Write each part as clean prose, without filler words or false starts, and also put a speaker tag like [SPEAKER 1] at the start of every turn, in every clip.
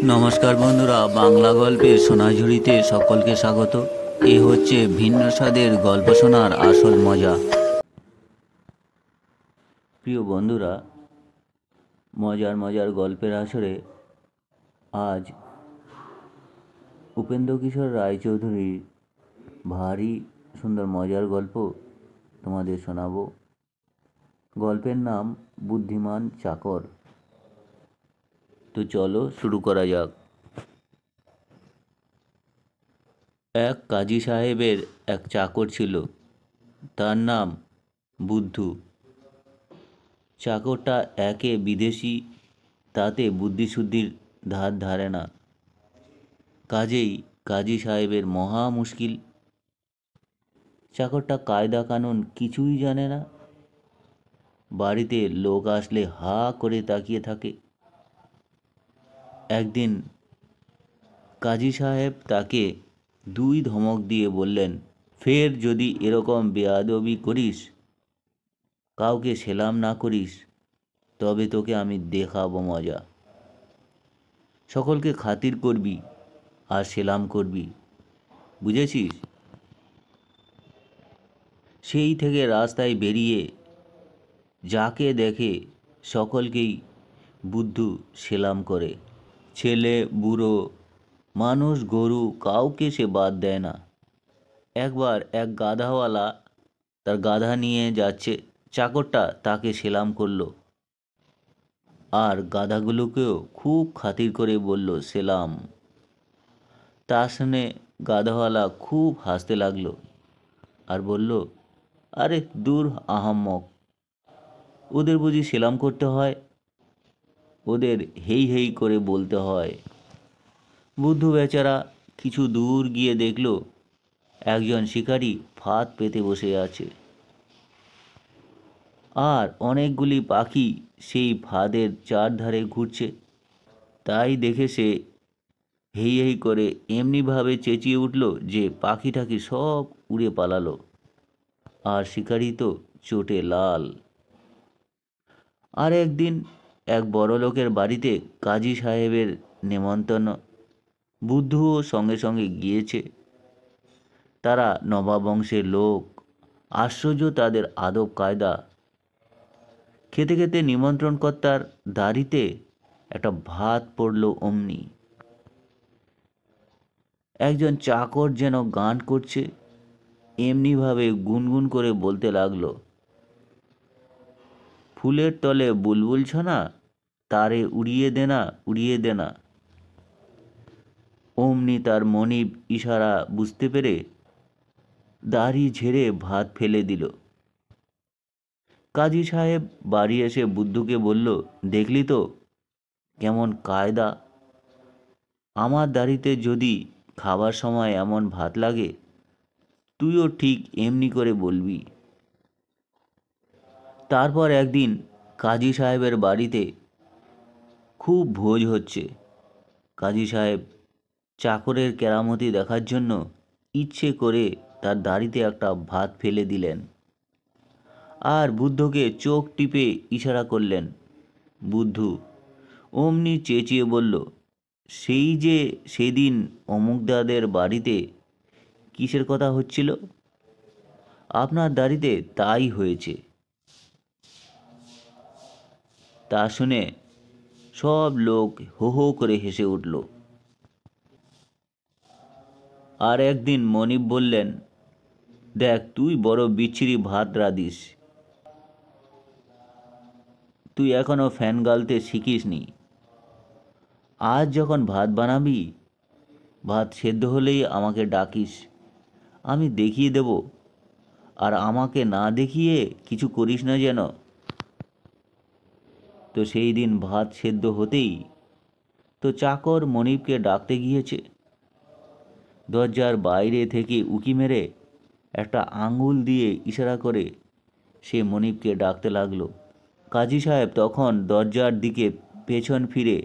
[SPEAKER 1] নমস্কার বন্ধুরা, বাংলা গল্পের সোনাঝুরিতে সকলকে স্বাগত। এ হচ্ছে ভিন্ন স্বাদের গল্প শোনার আসল মজা। প্রিয় বন্ধুরা, মজার মজার গল্পের আসরে আজ উপেন্দ্রকিশোর রায়চৌধুরীর ভারী সুন্দর মজার গল্প তোমাদের শোনাবো। গল্পের নাম বুদ্ধিমান চাকর। তো চলো শুরু করা যাক। এক কাজী সাহেবের এক চাকর ছিল, তার নাম বুদ্ধু। চাকরটা একে বিদেশি, তাতে বুদ্ধিশুদ্ধির ধার ধারে না, কাজেই কাজী সাহেবের মহা মুশকিল। চাকরটা কায়দা কানুন কিছুই জানে না, বাড়িতে লোক আসলে হা করে তাকিয়ে থাকে। একদিন কাজী সাহেব তাকে দুই ধমক দিয়ে বললেন, ফের যদি এরকম বেয়াদবি করিস, কাউকে সেলাম না করিস, তবে তোকে আমি দেখাবো মজা। সকলকে খাতির করবি আর সেলাম করবি, বুঝেছিস? সেই থেকে রাস্তায় বেরিয়ে যাকে দেখে সকলকেই বুদ্ধু সেলাম করে। ছেলে বুড়ো, মানুষ গরু, কাউকে সে বাদ দেয় না। একবার এক গাধাওয়ালা তার গাধা নিয়ে যাচ্ছে, চাকরটা তাকে সেলাম করলো আর গাধাগুলোকেও খুব খাতির করে বলল সেলাম। তা শুনে গাধাওয়ালা খুব হাসতে লাগলো আর বলল, আরে দূর আহাম্মক, ওদের বুঝি সেলাম করতে হয়? ওদের হেই হেই করে বলতে হয়। বুদ্ধু বেচারা কিছু দূর গিয়ে দেখল একজন শিকারী ফাঁদ পেতে বসে আছে আর অনেকগুলি পাখি সেই ফাঁদের চারধারে ঘুরছে। তাই দেখে সে হেই হেই করে এমনিভাবে চেঁচিয়ে উঠল যে পাখিটাকি সব উড়ে পালালো, আর শিকারি তো চোটে লাল। আর একদিন এক বড়লোকের বাড়িতে কাজী সাহেবের নেমন্তন্ন। বুদ্ধুও সঙ্গে সঙ্গে গিয়েছে। তারা নবাব বংশের লোক, আশ্চর্য তাদের আদব কায়দা। খেতে খেতে নিমন্ত্রণকর্তার দাড়িতে একটা ভাত পড়ল অমনি। একজন চাকর যেন গান করছে, এমনিভাবে গুনগুন করে বলতে লাগলো, ফুলের তলে বুলবুল ছানা, তারে উড়িয়ে দেনা উড়িয়ে দেনা। অমনি তার মনিব ইশারা বুঝতে পেরে দাড়ি ঝেড়ে ভাত ফেলে দিল। কাজী সাহেব বাড়ি এসে বুদ্ধুকে বলল, দেখলি তো কেমন কায়দা? আমার দাড়িতে যদি খাবার সময় এমন ভাত লাগে, তুইও ঠিক এমনি করে বলবি। তারপর একদিন কাজী সাহেবের বাড়িতে খুব ভোজ হচ্ছে। কাজী সাহেব চাকরের কেরামতি দেখার জন্য ইচ্ছে করে তার দাড়িতে একটা ভাত ফেলে দিলেন আর বুদ্ধকে চোখ টিপে ইশারা করলেন। বুদ্ধু অমনি চেঁচিয়ে বলল, সেই যে সেদিন অমুকদাদের বাড়িতে কিসের কথা হচ্ছিল, আপনার দাড়িতে তাই হয়েছে। তা শুনে সব লোক হো হো করে হেসে উঠল। আর একদিন মনিব বললেন, দেখ তুই বড় বিচ্ছিরি ভাত রাঁধিস, তুই এখনো ফ্যান গালতে শিখিসনি। আজ যখন ভাত বানাবি, ভাত সেদ্ধ হলেই আমাকে ডাকিস, আমি দেখিয়ে দেব। আর আমাকে না দেখিয়ে কিছু করিস না যেন। তো সেই দিন ভাত সেদ্ধ হতেই তো চাকর মনিবকে ডাকতে গিয়েছে। দরজার বাইরে থেকে উঁকি মেরে একটা আঙুল দিয়ে ইশারা করে সে মনিবকে ডাকতে লাগলো। কাজী সাহেব তখন দরজার দিকে পেছন ফিরে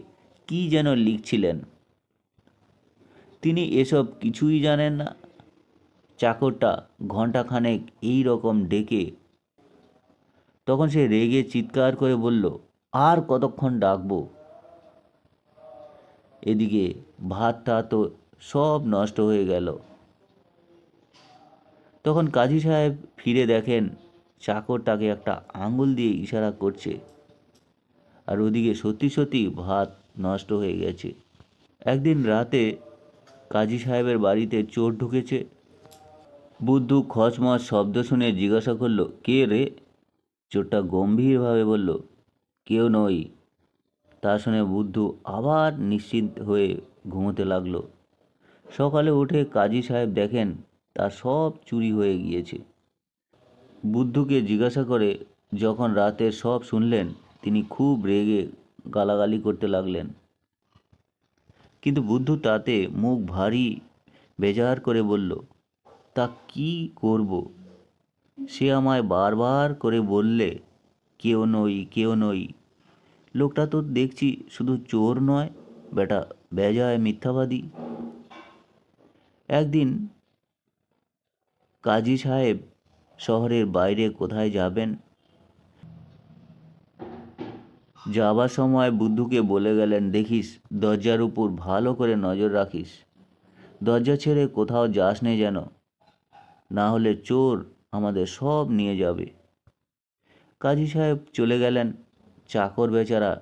[SPEAKER 1] কি যেন লিখছিলেন। তিনি এসব কিছুই জানেন না। চাকরটা ঘণ্টাখানেক এই রকম ডেকে তখন সে রেগে চিৎকার করে বলল, আর কতক্ষণ ডাকবো? এদিকে ভাতটা তো সব নষ্ট হয়ে গেল। তখন কাজী সাহেব ফিরে দেখেন চাকর তাকে একটা আঙুল দিয়ে ইশারা করছে, আর ওদিকে সত্যি সত্যি ভাত নষ্ট হয়ে গেছে। একদিন রাতে কাজী সাহেবের বাড়িতে চোর ঢুকেছে। বুদ্ধু খচমচ শব্দ শুনে জিজ্ঞাসা করলো, কে রে? চোরটা গম্ভীরভাবে বলল, কেউ নই। তা শুনে বুদ্ধু আবার নিশ্চিন্ত হয়ে ঘুমোতে লাগলো। সকালে উঠে কাজী সাহেব দেখেন তার সব চুরি হয়ে গিয়েছে। বুদ্ধুকে জিজ্ঞাসা করে যখন রাতের সব শুনলেন, তিনি খুব রেগে গালাগালি করতে লাগলেন। কিন্তু বুদ্ধু তাতে মুখ ভারী বেজার করে বলল, তা কি করব? সে আমায় বারবার করে বললে কেউ নই, কেউ নই। লোকটা তো দেখছি শুধু চোর নয়, বেটা বেজায় মিথ্যাবাদী। একদিন কাজী সাহেব শহরের বাইরে কোথায় যাবেন, যাবার সময় বুদ্ধুকে বলে গেলেন, দেখিস দরজার উপর ভালো করে নজর রাখিস, দরজা ছেড়ে কোথাও যাস নে যেন, না হলে চোর আমাদের সব নিয়ে যাবে। কাজী সাহেব চলে গেলেন। চাকর বেচারা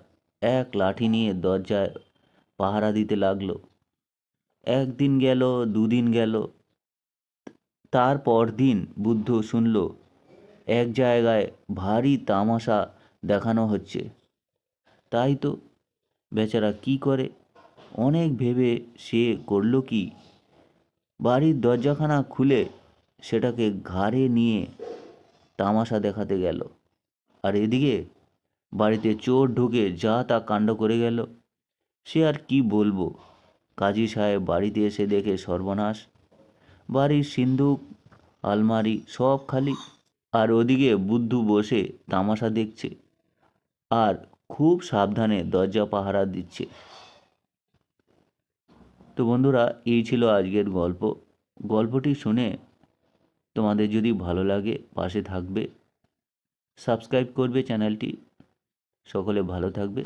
[SPEAKER 1] এক লাঠি নিয়ে দরজায় পাহারা দিতে লাগলো। একদিন গেল, দুদিন গেল। তারপর দিন বুদ্ধু শুনল এক জায়গায় ভারী তামাশা দেখানো হচ্ছে। তাই তো বেচারা কি করে, অনেক ভেবে সে করল কি, বাড়ির দরজাখানা খুলে সেটাকে ঘাড়ে নিয়ে তামাশা দেখাতে গেল। আর এদিকে বাড়িতে চোর ঢুকে যা তা কাণ্ড করে গেল। সে আর কি বলবো। কাজী সাহেব বাড়িতে এসে দেখে সর্বনাশ, বাড়ির সিন্দুক আলমারি সব খালি। আর ওদিকে বুদ্ধু বসে তামাশা দেখছে আর খুব সাবধানে দরজা পাহারা দিচ্ছে। তো বন্ধুরা, এই ছিল আজকের গল্প। গল্পটি শুনে তোমাদের যদি ভালো লাগে পাশে থাকবে, সাবস্ক্রাইব করবে চ্যানেলটি। সকলে ভালো থাকবে।